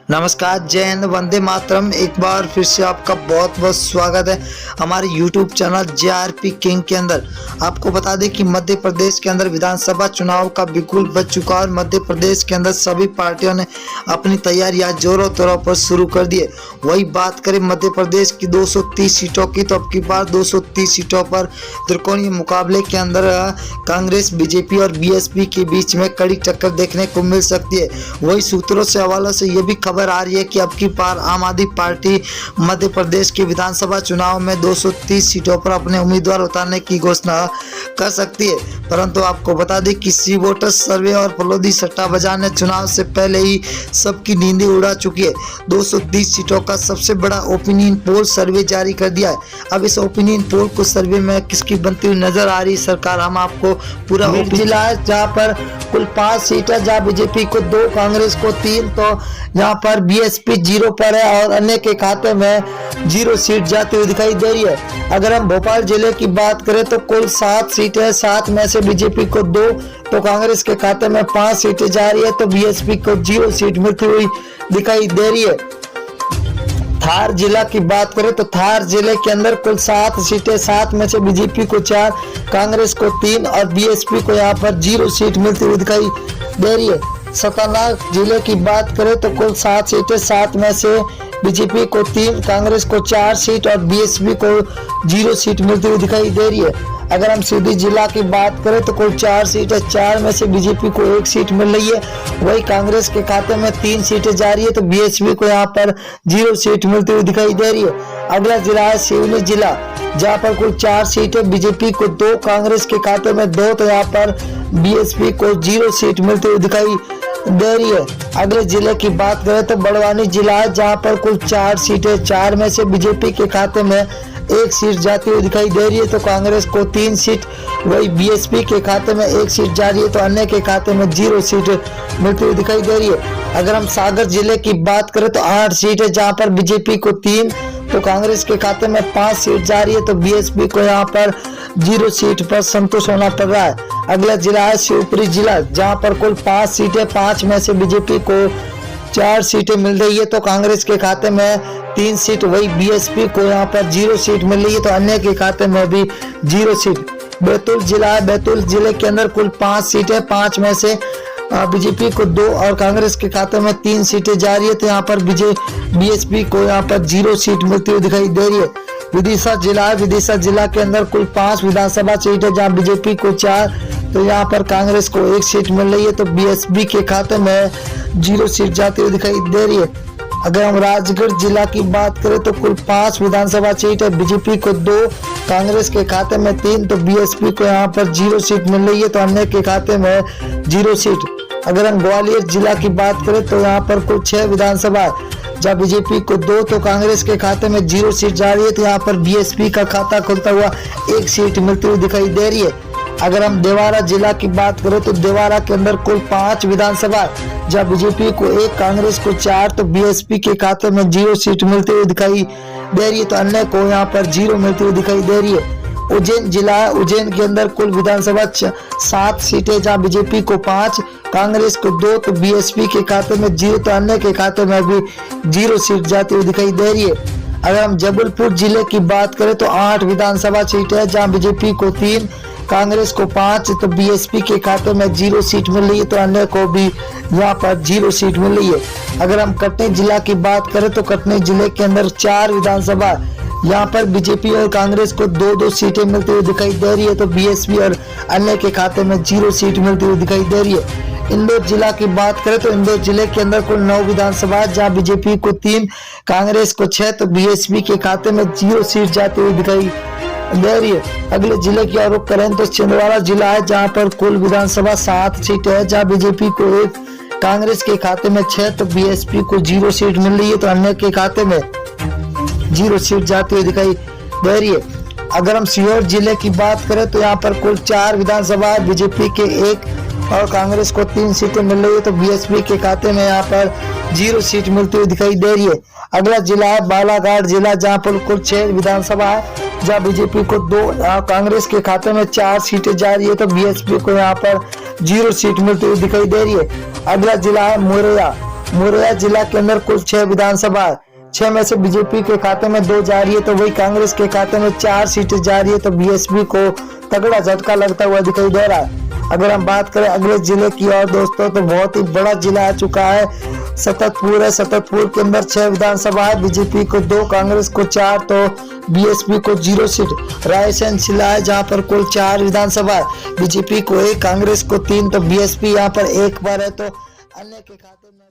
नमस्कार, जय हिंद, वंदे मातरम। एक बार फिर से आपका बहुत बहुत स्वागत है हमारे YouTube चैनल JRP किंग के अंदर। आपको बता दें कि मध्य प्रदेश के अंदर विधानसभा चुनाव का बिल्कुल बच चुका और मध्य प्रदेश के अंदर सभी पार्टियों ने अपनी तैयारियां जोरों तौरों पर शुरू कर दी है। वही बात करें मध्य प्रदेश की 230 सीटों की, तो अब की बार 230 सीटों पर त्रिकोणीय मुकाबले के अंदर कांग्रेस, बीजेपी और BSP के बीच में कड़ी टक्कर देखने को मिल सकती है। वही सूत्रों से हवालों से यह भी खबर आ रही है कि अब की बार आम आदमी पार्टी मध्य प्रदेश के विधानसभा चुनाव में 230 सीटों पर अपने उम्मीदवार उतारने की घोषणा कर सकती है। परंतु आपको बता दें कि सी वोटर्स सर्वे और फलोदी सट्टा बाजार ने चुनाव से पहले ही सबकी नींदें उड़ा चुकी है। 230 सीटों का सबसे बड़ा ओपिनियन पोल सर्वे जारी कर दिया है। अब इस ओपिनियन पोल को सर्वे में किसकी बनती हुई नजर आ रही सरकार, हम आपको पूरा जिला है जहाँ पर कुल 5 सीटें, जहाँ बीजेपी को 2, कांग्रेस को 3, तो यहाँ पर BSP 0 पर है और अन्य के खाते में 0 सीट जाती हुई दिखाई दे रही है। अगर हम भोपाल जिले की बात करें तो कुल 7 सीटें, 7 में से बीजेपी को 2, तो कांग्रेस के खाते में 5 सीटें जा रही है, तो BSP को 0 सीट मिलती हुई दिखाई दे रही है। धार जिला की बात करें तो धार जिले के अंदर कुल 7 सीटें, 7 में से बीजेपी को 4, कांग्रेस को 3 और BSP को यहाँ पर 0 सीट मिलती हुई दिखाई दे रही है। सताना जिले की बात करें तो कुल 7 सीटें, 7 में से बीजेपी को 3, कांग्रेस को 4 सीट और BSP को 0 सीट मिलती हुई दिखाई दे रही है। अगर हम सीधी जिला की बात करें तो कुल 4 सीटें, 4 में से बीजेपी को 1 सीट मिल रही है। वही कांग्रेस के खाते में 3 सीटें जा रही है, तो BSP को यहाँ पर 0 सीट मिलती हुई दिखाई दे रही है। अगला जिला है सिवनी जिला, जहाँ पर कुल 4 सीटें, बीजेपी को 2, कांग्रेस के खाते में 2, तो यहाँ पर BSP को 0 सीट मिलती हुई दिखाई दे रही है। अगले जिले की बात करें तो बड़वानी जिला है, जहाँ पर कुल 4 सीटें, 4 में से बीजेपी के खाते में 1 सीट जाती हुई दिखाई दे रही है, तो कांग्रेस को 3 सीट, वही BSP के खाते में 1 सीट जा रही है, तो अन्य के खाते में 0 सीट मिलती हुई दिखाई दे रही है। अगर हम सागर जिले की बात करें तो 8 सीटें, जहाँ पर बीजेपी को 3, तो कांग्रेस के खाते में 5 सीट जा रही है, तो BSP को यहाँ पर 0 सीट पर संतोष होना पड़ रहा है। अगला जिला है शिवपुरी जिला, जहाँ पर कुल 5 सीटें, 5 में से बीजेपी को 4 सीटें मिल रही है, तो कांग्रेस के खाते में 3 सीट, वही BSP को यहाँ पर 0 सीट मिल रही है, तो अन्य के खाते में भी 0 सीट। बैतूल जिला है, बैतूल जिले के अंदर कुल 5 सीटें, 5 में से बीजेपी को 2 और कांग्रेस के खाते में 3 सीटें जा रही है, तो यहाँ पर BSP को यहाँ पर 0 सीट मिलती हुई दिखाई दे रही है। विदिशा जिला है, विदिशा जिला के अंदर कुल 5 विधानसभा सीटें, जहाँ बीजेपी को 4, तो यहाँ पर कांग्रेस को 1 सीट मिल रही है, तो BSP के खाते में 0 सीट जाती हुई दिखाई दे रही है। अगर हम राजगढ़ जिला की बात करें तो कुल 5 विधानसभा सीट है, बीजेपी को 2, कांग्रेस के खाते में 3, तो BSP को यहाँ पर 0 सीट मिल रही है, तो अन्य के खाते में 0 सीट। अगर हम ग्वालियर जिला की बात करें तो यहाँ पर कुल 6 विधानसभा, जहाँ बीजेपी को 2, तो कांग्रेस के खाते में 0 सीट जा रही है, तो यहाँ पर BSP का खाता खुलता हुआ 1 सीट मिलती हुई दिखाई दे रही है। अगर हम देवारा जिला की बात करें तो देवारा के अंदर कुल 5 विधानसभा, जहाँ बीजेपी को 1, कांग्रेस को 4, तो BSP के खाते में 0 सीट मिलती हुई दिखाई दे रही है, तो अन्य को यहाँ पर 0 मिलती हुई दिखाई दे रही है। उज्जैन जिला है, उज्जैन के अंदर कुल विधानसभा 7 सीटें, जहाँ बीजेपी को 5, कांग्रेस को 2, तो BSP के खाते में 0, तो अन्य के खाते में भी 0 सीट जाती हुई दिखाई दे रही है। अगर हम जबलपुर जिले की बात करें तो 8 विधानसभा सीटें हैं, जहाँ बीजेपी को 3, कांग्रेस को 5, तो BSP के खाते में 0 सीट मिल रही है, तो अन्य को भी यहाँ पर 0 सीट मिल रही है। अगर हम कटनी जिला की बात करें तो कटनी जिले के अंदर 4 विधानसभा, यहाँ पर बीजेपी और कांग्रेस को 2-2 सीटें मिलती हुई दिखाई दे रही है, तो BSP और अन्य के खाते में 0 सीट मिलती हुई दिखाई दे रही है। इंदौर जिला की बात करें तो इंदौर जिले के अंदर कुल 9 विधानसभा, जहाँ बीजेपी को 3, कांग्रेस को 6, तो BSP के खाते में 0 सीट जाती हुई दिखाई दे रही है। अगले जिले की रुख करें तो छिंदवाड़ा जिला है, जहाँ पर कुल विधानसभा 7 सीटें है, जहाँ बीजेपी को 1, कांग्रेस के खाते में 6, तो BSP को 0 सीट मिल रही है, तो अन्य के खाते में 0 सीट जाती हुई दिखाई दे रही है। अगर हम सीहोर जिले की बात करें तो यहाँ पर कुल 4 विधानसभा, बीजेपी के 1 और कांग्रेस को 3 सीटें मिल रही है, तो BSP के खाते में यहाँ पर 0 सीट मिलती हुई दिखाई दे रही है। अगला जिला है बालाघाट जिला, जहाँ पर कुल 6 विधानसभा है, जहाँ बीजेपी को 2, कांग्रेस के खाते में 4 सीटें जा रही है, तो BSP को यहाँ पर 0 सीट मिलती हुई दिखाई दे रही है। अगला जिला है मुरैया, मुरैना जिला के अंदर कुल 6 विधानसभा, 6 में से बीजेपी के खाते में 2 जा रही है, तो वही कांग्रेस के खाते में 4 सीटें जा रही है। तो बीएसपी को तगड़ा झटका लगता हुआ दिखाई दे रहा है। अगर हम बात करें अगले जिले की और दोस्तों, तो बहुत ही बड़ा जिला आ चुका है, सततपुर है। सततपुर के अंदर 6 विधानसभा है, बीजेपी को 2, कांग्रेस को 4, तो बीएसपी को 0 सीट। रायसेन जिला है जहां पर कुल 4 विधानसभा है, बीजेपी को 1, कांग्रेस को 3, तो बीएसपी यहां पर 1 पर है। तो अन्य के खाते में